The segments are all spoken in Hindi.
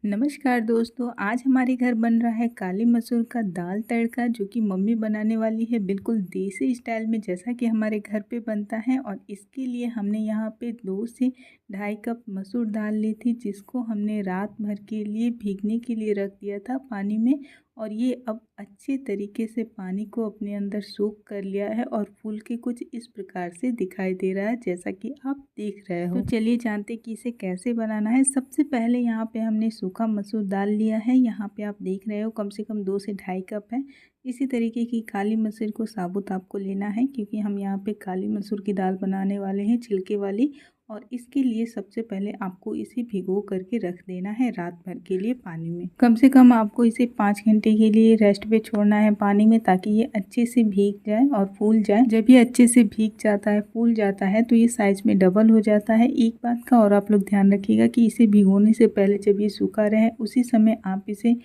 नमस्कार दोस्तों, आज हमारे घर बन रहा है काली मसूर का दाल तड़का जो कि मम्मी बनाने वाली है बिल्कुल देसी स्टाइल में जैसा कि हमारे घर पे बनता है। और इसके लिए हमने यहाँ पे 2 से ढाई कप मसूर दाल ली थी जिसको हमने रात भर के लिए भीगने के लिए रख दिया था पानी में। और ये अब अच्छे तरीके से पानी को अपने अंदर सोख कर लिया है और फूल के कुछ इस प्रकार से दिखाई दे रहा है जैसा कि आप देख रहे हो। तो चलिए जानते कि इसे कैसे बनाना है। सबसे पहले यहाँ पे हमने सूखा मसूर दाल लिया है। यहाँ पे आप देख रहे हो कम से कम 2 से ढाई कप है। इसी तरीके की काली मसूर को साबुत आपको लेना है क्योंकि हम यहाँ पे काली मसूर की दाल बनाने वाले हैं छिलके वाली। और इसके लिए सबसे पहले आपको इसे भिगो करके रख देना है रात भर के लिए पानी में। कम से कम आपको इसे 5 घंटे के लिए रेस्ट पे छोड़ना है पानी में ताकि ये अच्छे से भीग जाए और फूल जाए। जब ये अच्छे से भीग जाता है फूल जाता है तो ये साइज में डबल हो जाता है। एक बात का और आप लोग ध्यान रखिएगा कि इसे भिगोने से पहले जब ये सूखा रहे उसी समय आप इसे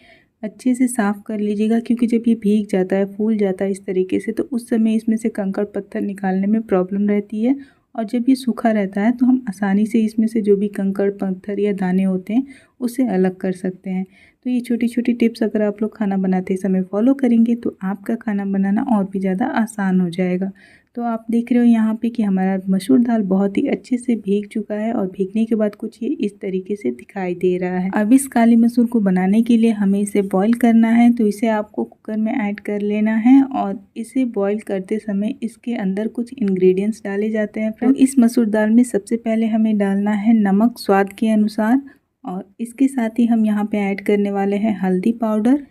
अच्छे से साफ़ कर लीजिएगा क्योंकि जब ये भीग जाता है फूल जाता है इस तरीके से तो उस समय इसमें से कंकड़ पत्थर निकालने में प्रॉब्लम रहती है। और जब ये सूखा रहता है तो हम आसानी से इसमें से जो भी कंकड़ पत्थर या दाने होते हैं उसे अलग कर सकते हैं। तो ये छोटी छोटी टिप्स अगर आप लोग खाना बनाते समय फॉलो करेंगे तो आपका खाना बनाना और भी ज़्यादा आसान हो जाएगा। तो आप देख रहे हो यहाँ पे कि हमारा मसूर दाल बहुत ही अच्छे से भीग चुका है और भीगने के बाद कुछ ये इस तरीके से दिखाई दे रहा है। अब इस काली मसूर को बनाने के लिए हमें इसे बॉईल करना है तो इसे आपको कुकर में ऐड कर लेना है। और इसे बॉईल करते समय इसके अंदर कुछ इंग्रेडिएंट्स डाले जाते हैं। तो इस मसूर दाल में सबसे पहले हमें डालना है नमक स्वाद के अनुसार। और इसके साथ ही हम यहाँ पे ऐड करने वाले हैं हल्दी पाउडर।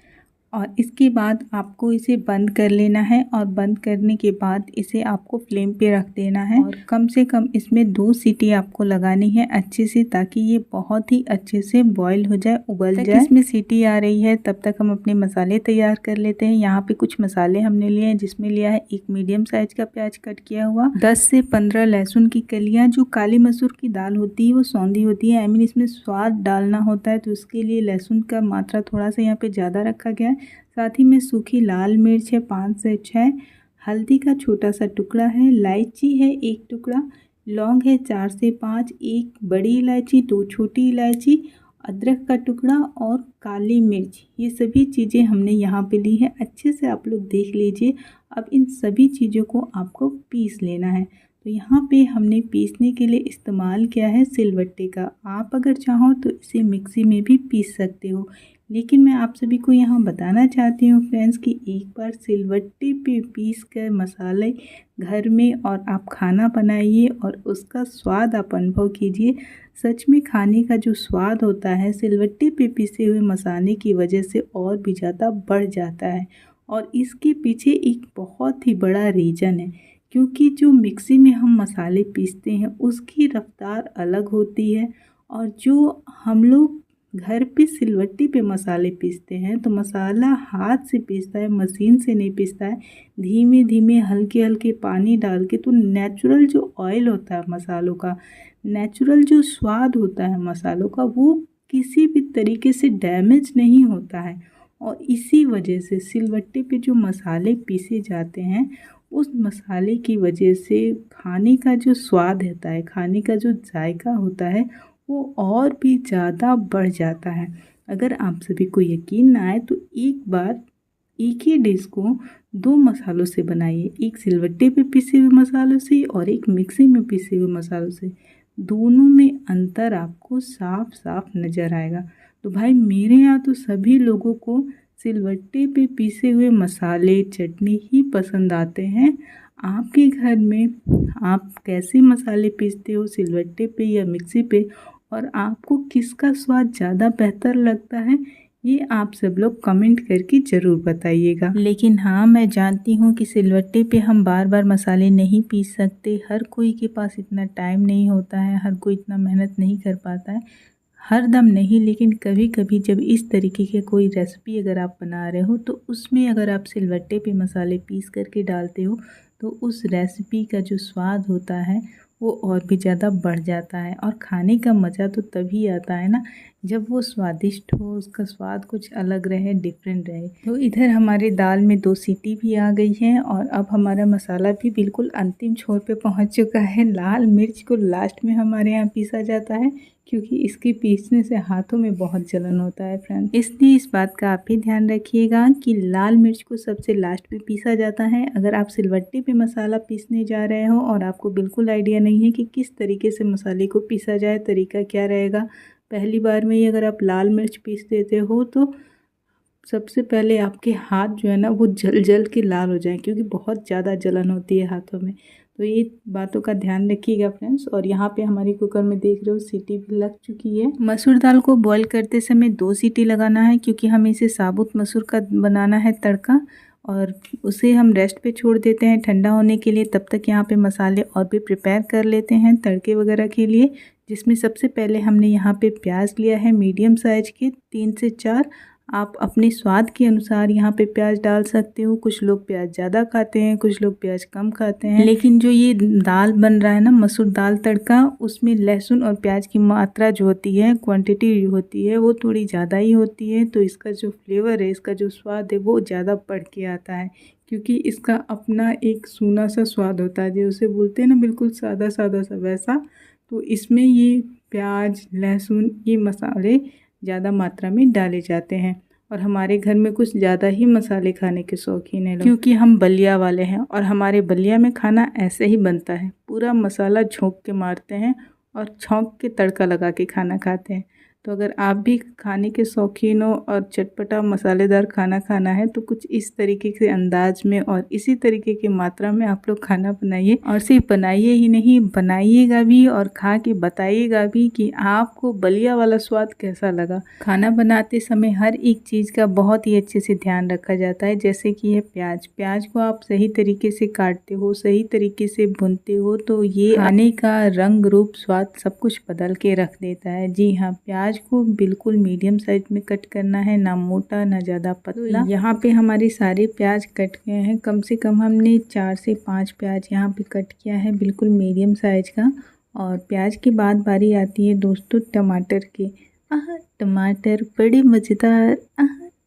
और इसके बाद आपको इसे बंद कर लेना है और बंद करने के बाद इसे आपको फ्लेम पे रख देना है। और कम से कम इसमें 2 सीटी आपको लगानी है अच्छे से ताकि ये बहुत ही अच्छे से बॉईल हो जाए उबल जाए। इसमें सीटी आ रही है तब तक हम अपने मसाले तैयार कर लेते हैं। यहाँ पे कुछ मसाले हमने लिए हैं जिसमें लिया है 1 मीडियम साइज का प्याज कट किया हुआ, 10 से 15 लहसुन की कलियाँ। जो काली मसूर की दाल होती है वो सौंधी होती है, इसमें स्वाद डालना होता है तो उसके लिए लहसुन का मात्रा थोड़ा सा यहाँ पे ज़्यादा रखा गया है। साथ ही में सूखी लाल मिर्च है 5 से 6, हल्दी का छोटा सा टुकड़ा है, इलायची है 1 टुकड़ा, लौंग है 4 से 5, 1 बड़ी इलायची, 2 छोटी इलायची, अदरक का टुकड़ा और काली मिर्च। ये सभी चीज़ें हमने यहाँ पे ली है। अच्छे से आप लोग देख लीजिए। अब इन सभी चीज़ों को आपको पीस लेना है। तो यहाँ पे हमने पीसने के लिए इस्तेमाल किया है सिलबट्टे का। आप अगर चाहो तो इसे मिक्सी में भी पीस सकते हो, लेकिन मैं आप सभी को यहाँ बताना चाहती हूँ फ्रेंड्स कि एक बार सिलबट्टे पे पीस कर मसाले घर में और आप खाना बनाइए और उसका स्वाद आप अनुभव कीजिए। सच में खाने का जो स्वाद होता है सिलबट्टे पे पीसे हुए मसाले की वजह से और भी ज़्यादा बढ़ जाता है। और इसके पीछे एक बहुत ही बड़ा रीज़न है क्योंकि जो मिक्सी में हम मसाले पीसते हैं उसकी रफ्तार अलग होती है। और जो हम लोग घर पे सिलबट्टे पे मसाले पीसते हैं तो मसाला हाथ से पीसता है, मशीन से नहीं पीसता है। धीमे धीमे हल्के हल्के पानी डाल के तो नेचुरल जो ऑयल होता है मसालों का, नेचुरल जो स्वाद होता है मसालों का, वो किसी भी तरीके से डैमेज नहीं होता है। और इसी वजह से सिलबट्टे पे जो मसाले पीसे जाते हैं उस मसाले की वजह से खाने का जो स्वाद होता है, खाने का जो जायका होता है वो और भी ज़्यादा बढ़ जाता है। अगर आप सभी को यकीन ना आए तो एक बार एक ही डिश को 2 मसालों से बनाइए, एक सिलबट्टे पे पिसे हुए मसालों से और एक मिक्सी में पिसे हुए मसालों से। दोनों में अंतर आपको साफ साफ नज़र आएगा। तो भाई मेरे यहाँ तो सभी लोगों को सिलबट्टे पे पीसे हुए मसाले चटनी ही पसंद आते हैं। आपके घर में आप कैसे मसाले पीसते हो, सिलबट्टे पे या मिक्सी पे, और आपको किसका स्वाद ज़्यादा बेहतर लगता है ये आप सब लोग कमेंट करके ज़रूर बताइएगा। लेकिन हाँ, मैं जानती हूँ कि सिलबट्टे पे हम बार बार मसाले नहीं पीस सकते। हर कोई के पास इतना टाइम नहीं होता है, हर कोई इतना मेहनत नहीं कर पाता है, हर दम नहीं। लेकिन कभी कभी जब इस तरीके की कोई रेसिपी अगर आप बना रहे हो तो उसमें अगर आप सिलबट्टे पे मसाले पीस करके डालते हो तो उस रेसिपी का जो स्वाद होता है वो और भी ज़्यादा बढ़ जाता है। और खाने का मज़ा तो तभी आता है ना जब वो स्वादिष्ट हो, उसका स्वाद कुछ अलग रहे, डिफरेंट रहे। तो इधर हमारे दाल में 2 सीटी भी आ गई हैं और अब हमारा मसाला भी बिल्कुल अंतिम छोर पे पहुंच चुका है। लाल मिर्च को लास्ट में हमारे यहाँ पीसा जाता है क्योंकि इसके पीसने से हाथों में बहुत जलन होता है फ्रेंड, इसलिए इस बात का आप भी ध्यान रखिएगा कि लाल मिर्च को सबसे लास्ट में पीसा जाता है। अगर आप सिलबट्टे पे मसाला पीसने जा रहे हो और आपको बिल्कुल आइडिया नहीं है कि किस तरीके से मसाले को पीसा जाए, तरीका क्या रहेगा, पहली बार में ही अगर आप लाल मिर्च पीस देते हो तो सबसे पहले आपके हाथ जो है ना वो जल जल के लाल हो जाए, क्योंकि बहुत ज़्यादा जलन होती है हाथों में। तो ये बातों का ध्यान रखिएगा फ्रेंड्स। और यहाँ पे हमारी कुकर में देख रहे हो सीटी भी लग चुकी है। मसूर दाल को बॉईल करते समय 2 सीटी लगाना है क्योंकि हमें इसे साबुत मसूर का बनाना है तड़का, और उसे हम रेस्ट पे छोड़ देते हैं ठंडा होने के लिए। तब तक यहाँ पे मसाले और भी प्रिपेयर कर लेते हैं तड़के वगैरह के लिए, जिसमें सबसे पहले हमने यहाँ पे प्याज लिया है मीडियम साइज के 3 से 4। आप अपने स्वाद के अनुसार यहाँ पे प्याज डाल सकते हो। कुछ लोग प्याज ज़्यादा खाते हैं, कुछ लोग प्याज कम खाते हैं, लेकिन जो ये दाल बन रहा है ना मसूर दाल तड़का, उसमें लहसुन और प्याज की मात्रा जो होती है, क्वांटिटी होती है, वो थोड़ी ज़्यादा ही होती है। तो इसका जो फ्लेवर है, इसका जो स्वाद है वो ज़्यादा बढ़ के आता है, क्योंकि इसका अपना एक सूना सा स्वाद होता है, जो उसे बोलते हैं ना बिल्कुल सादा सादा सा, वैसा। तो इसमें ये प्याज लहसुन ये मसाले ज़्यादा मात्रा में डाले जाते हैं। और हमारे घर में कुछ ज़्यादा ही मसाले खाने के शौकीन हैं लोग, क्योंकि हम बलिया वाले हैं और हमारे बलिया में खाना ऐसे ही बनता है, पूरा मसाला झोंक के मारते हैं और छौंक के तड़का लगा के खाना खाते हैं। तो अगर आप भी खाने के शौकीन हो और चटपटा मसालेदार खाना खाना है तो कुछ इस तरीके के अंदाज में और इसी तरीके की मात्रा में आप लोग खाना बनाइए। और सिर्फ बनाइए ही नहीं, बनाइएगा भी और खा के बताइएगा भी कि आपको बलिया वाला स्वाद कैसा लगा। खाना बनाते समय हर एक चीज़ का बहुत ही अच्छे से ध्यान रखा जाता है, जैसे कि ये प्याज को आप सही तरीके से काटते हो, सही तरीके से भूनते हो तो ये खाने का रंग रूप स्वाद सब कुछ बदल के रख देता है। जी हाँ, प्याज को बिल्कुल मीडियम साइज में कट करना है, ना मोटा ना ज़्यादा पतला। यहाँ पे हमारे सारे प्याज कट गए हैं, कम से कम हमने 4 से 5 प्याज यहाँ पे कट किया है, बिल्कुल मीडियम साइज का। और प्याज के बाद बारी आती है दोस्तों टमाटर की। टमाटर बड़े मज़ेदार,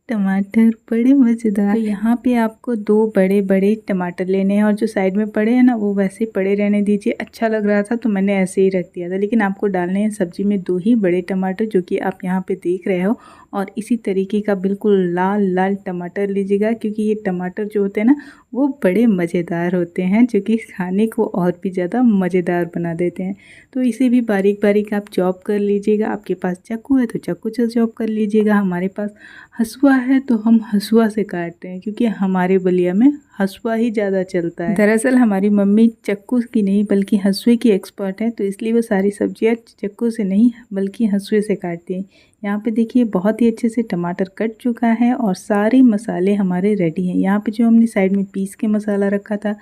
टमाटर बड़े मज़ेदार। तो यहाँ पे आपको 2 बड़े बड़े टमाटर लेने हैं और जो साइड में पड़े हैं ना वो वैसे पड़े रहने दीजिए। अच्छा लग रहा था तो मैंने ऐसे ही रख दिया था, लेकिन आपको डालने हैं सब्जी में 2 ही बड़े टमाटर, जो कि आप यहाँ पे देख रहे हो। और इसी तरीके का बिल्कुल लाल लाल टमाटर लीजिएगा, क्योंकि ये टमाटर जो होते हैं ना वो बड़े मज़ेदार होते हैं, जो कि खाने को और भी ज़्यादा मज़ेदार बना देते हैं। तो इसे भी बारीक बारीक आप चॉप कर लीजिएगा। आपके पास चाकू है तो चाकू से चॉप कर लीजिएगा। हमारे पास हसुआ है तो हम हसुआ से काटते हैं, क्योंकि हमारे बलिया में हसुआ ही ज़्यादा चलता है। दरअसल हमारी मम्मी चक्कू की नहीं बल्कि हसुए की एक्सपर्ट है, तो इसलिए वो सारी सब्जियां चक्कू से नहीं बल्कि हसुए से काटती हैं। यहाँ पे देखिए बहुत ही अच्छे से टमाटर कट चुका है और सारे मसाले हमारे रेडी हैं। यहाँ पे जो हमने साइड में पीस के मसाला रखा था,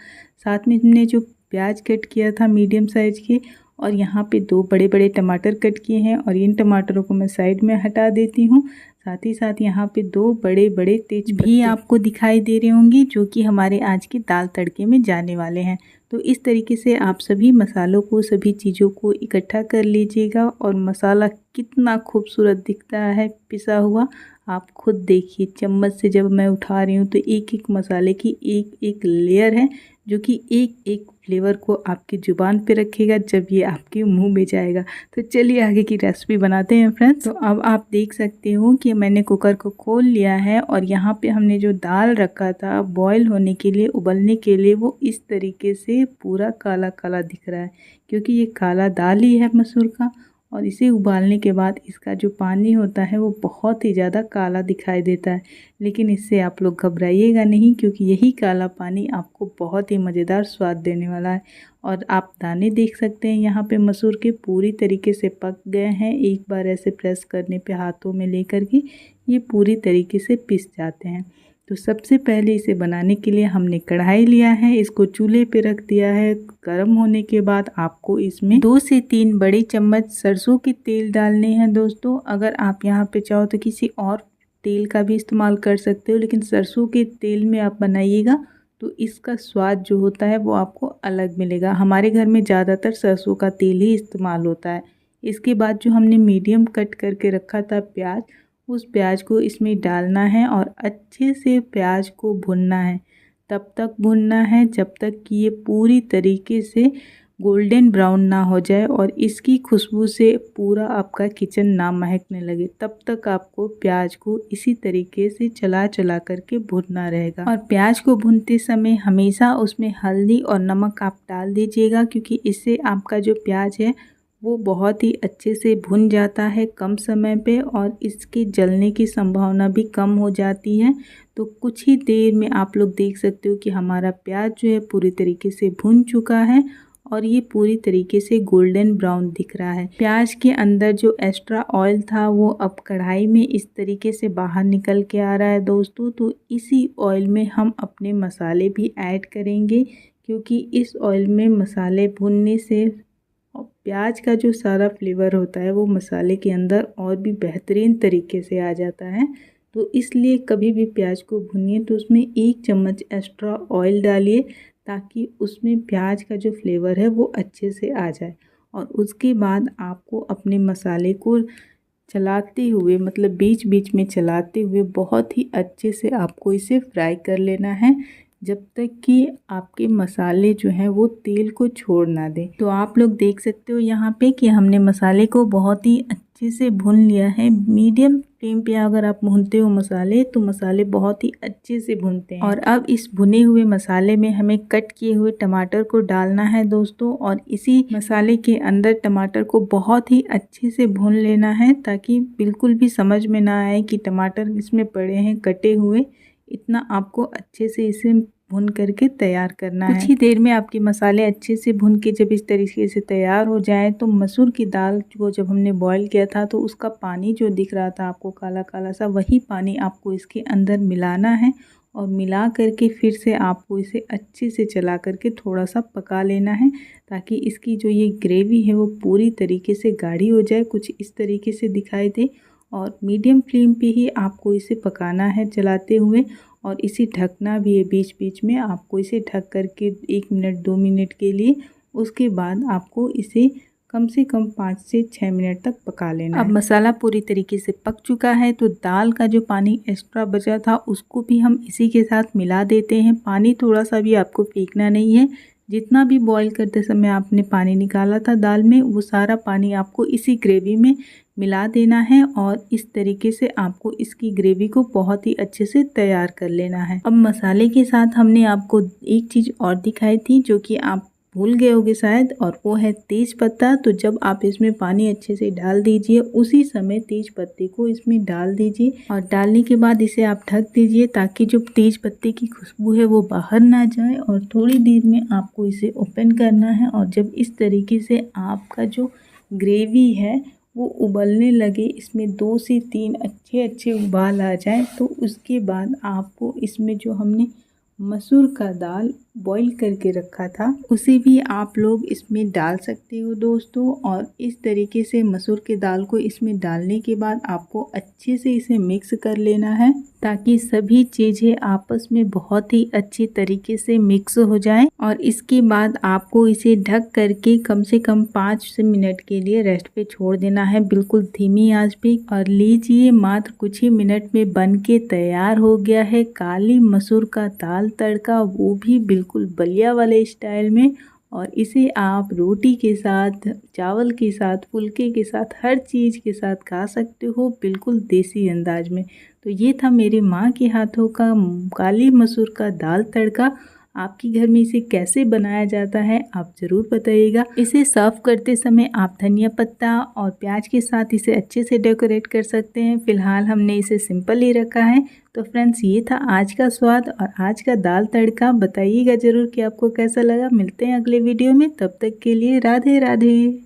साथ में हमने जो प्याज कट किया था मीडियम साइज के, और यहाँ पे 2 बड़े बड़े टमाटर कट किए हैं और इन टमाटरों को मैं साइड में हटा देती हूँ। साथ ही साथ यहाँ पे 2 बड़े बड़े तेज भी आपको दिखाई दे रहे होंगे, जो कि हमारे आज के दाल तड़के में जाने वाले हैं। तो इस तरीके से आप सभी मसालों को, सभी चीज़ों को इकट्ठा कर लीजिएगा। और मसाला कितना खूबसूरत दिखता है पिसा हुआ, आप खुद देखिए। चम्मच से जब मैं उठा रही हूँ तो एक एक मसाले की एक एक लेयर है, जो कि एक एक फ्लेवर को आपकी ज़ुबान पे रखेगा जब ये आपके मुंह में जाएगा। तो चलिए आगे की रेसिपी बनाते हैं फ्रेंड्स। तो अब आप देख सकते हो कि मैंने कुकर को खोल लिया है और यहाँ पे हमने जो दाल रखा था बॉईल होने के लिए, उबलने के लिए, वो इस तरीके से पूरा काला काला दिख रहा है, क्योंकि ये काला दाल ही है मसूर का। और इसे उबालने के बाद इसका जो पानी होता है वो बहुत ही ज़्यादा काला दिखाई देता है, लेकिन इससे आप लोग घबराइएगा नहीं, क्योंकि यही काला पानी आपको बहुत ही मज़ेदार स्वाद देने वाला है। और आप दाने देख सकते हैं यहाँ पे मसूर के पूरी तरीके से पक गए हैं। एक बार ऐसे प्रेस करने पे हाथों में लेकर के ये पूरी तरीके से पिस जाते हैं। तो सबसे पहले इसे बनाने के लिए हमने कढ़ाई लिया है, इसको चूल्हे पे रख दिया है। गर्म होने के बाद आपको इसमें 2 से 3 बड़े चम्मच सरसों के तेल डालने हैं दोस्तों। अगर आप यहाँ पे चाहो तो किसी और तेल का भी इस्तेमाल कर सकते हो, लेकिन सरसों के तेल में आप बनाइएगा तो इसका स्वाद जो होता है वो आपको अलग मिलेगा। हमारे घर में ज़्यादातर सरसों का तेल ही इस्तेमाल होता है, इसके बाद जो हमने मीडियम कट करके रखा था प्याज, उस प्याज को इसमें डालना है और अच्छे से प्याज को भुनना है। तब तक भुनना है जब तक कि ये पूरी तरीके से गोल्डन ब्राउन ना हो जाए और इसकी खुशबू से पूरा आपका किचन ना महकने लगे। तब तक आपको प्याज को इसी तरीके से चला चला करके भुनना रहेगा। और प्याज को भूनते समय हमेशा उसमें हल्दी और नमक आप डाल दीजिएगा, क्योंकि इससे आपका जो प्याज है वो बहुत ही अच्छे से भुन जाता है कम समय पे और इसके जलने की संभावना भी कम हो जाती है। तो कुछ ही देर में आप लोग देख सकते हो कि हमारा प्याज जो है पूरी तरीके से भुन चुका है और ये पूरी तरीके से गोल्डन ब्राउन दिख रहा है। प्याज के अंदर जो एक्स्ट्रा ऑयल था वो अब कढ़ाई में इस तरीके से बाहर निकल के आ रहा है दोस्तों। तो इसी ऑयल में हम अपने मसाले भी ऐड करेंगे, क्योंकि इस ऑयल में मसाले भुनने से प्याज का जो सारा फ्लेवर होता है वो मसाले के अंदर और भी बेहतरीन तरीके से आ जाता है। तो इसलिए कभी भी प्याज को भुनिए तो उसमें 1 चम्मच एक्स्ट्रा ऑयल डालिए, ताकि उसमें प्याज का जो फ्लेवर है वो अच्छे से आ जाए। और उसके बाद आपको अपने मसाले को चलाते हुए, मतलब बीच बीच में चलाते हुए बहुत ही अच्छे से आपको इसे फ्राई कर लेना है, जब तक कि आपके मसाले जो हैं वो तेल को छोड़ ना दें। तो आप लोग देख सकते हो यहाँ पे कि हमने मसाले को बहुत ही अच्छे से भून लिया है। मीडियम फ्लेम पे अगर आप भूनते हो मसाले तो मसाले बहुत ही अच्छे से भूनते हैं। और अब इस भुने हुए मसाले में हमें कट किए हुए टमाटर को डालना है दोस्तों, और इसी मसाले के अंदर टमाटर को बहुत ही अच्छे से भून लेना है, ताकि बिल्कुल भी समझ में ना आए कि टमाटर इसमें पड़े हैं कटे हुए। इतना आपको अच्छे से इसे भून करके तैयार करना है। कुछ ही देर में आपके मसाले अच्छे से भून के जब इस तरीके से तैयार हो जाए तो मसूर की दाल को जब हमने बॉईल किया था तो उसका पानी जो दिख रहा था आपको काला काला सा, वही पानी आपको इसके अंदर मिलाना है और मिला करके फिर से आपको इसे अच्छे से चला करके थोड़ा सा पका लेना है, ताकि इसकी जो ये ग्रेवी है वो पूरी तरीके से गाढ़ी हो जाए, कुछ इस तरीके से दिखाई दे। और मीडियम फ्लेम पे ही आपको इसे पकाना है चलाते हुए, और इसे ढकना भी है बीच बीच में। आपको इसे ढक करके 1 मिनट 2 मिनट के लिए, उसके बाद आपको इसे कम से कम 5 से 6 मिनट तक पका लेना है। अब मसाला पूरी तरीके से पक चुका है तो दाल का जो पानी एक्स्ट्रा बचा था उसको भी हम इसी के साथ मिला देते हैं। पानी थोड़ा सा भी आपको फेंकना नहीं है। जितना भी बॉईल करते समय आपने पानी निकाला था दाल में, वो सारा पानी आपको इसी ग्रेवी में मिला देना है और इस तरीके से आपको इसकी ग्रेवी को बहुत ही अच्छे से तैयार कर लेना है। अब मसाले के साथ हमने आपको एक चीज़ और दिखाई थी जो कि आप भूल गए होगे शायद, और वो है तेज पत्ता। तो जब आप इसमें पानी अच्छे से डाल दीजिए, उसी समय तेज पत्ते को इसमें डाल दीजिए और डालने के बाद इसे आप ढक दीजिए, ताकि जो तेज पत्ते की खुशबू है वो बाहर ना जाए। और थोड़ी देर में आपको इसे ओपन करना है, और जब इस तरीके से आपका जो ग्रेवी है वो उबलने लगे, इसमें 2 से 3 अच्छे उबाल आ जाए, तो उसके बाद आपको इसमें जो हमने मसूर का दाल बॉईल करके रखा था उसे भी आप लोग इसमें डाल सकते हो दोस्तों। और इस तरीके से मसूर की दाल को इसमें डालने के बाद आपको अच्छे से इसे मिक्स कर लेना है, ताकि सभी चीज़ें आपस में बहुत ही अच्छी तरीके से मिक्स हो जाएं। और इसके बाद आपको इसे ढक करके कम से कम 5 मिनट के लिए रेस्ट पे छोड़ देना है, बिल्कुल धीमी आंच पे। और लीजिए, मात्र कुछ ही मिनट में बन के तैयार हो गया है काली मसूर का दाल तड़का, वो भी बिल्कुल बलिया वाले स्टाइल में। और इसे आप रोटी के साथ, चावल के साथ, फुल्के के साथ, हर चीज़ के साथ खा सकते हो, बिल्कुल देसी अंदाज में। तो ये था मेरी माँ के हाथों का काली मसूर का दाल तड़का। आपके घर में इसे कैसे बनाया जाता है आप ज़रूर बताइएगा। इसे सर्व करते समय आप धनिया पत्ता और प्याज के साथ इसे अच्छे से डेकोरेट कर सकते हैं। फ़िलहाल हमने इसे सिंपल ही रखा है। तो फ्रेंड्स, ये था आज का स्वाद और आज का दाल तड़का। बताइएगा ज़रूर कि आपको कैसा लगा। मिलते हैं अगले वीडियो में, तब तक के लिए राधे राधे।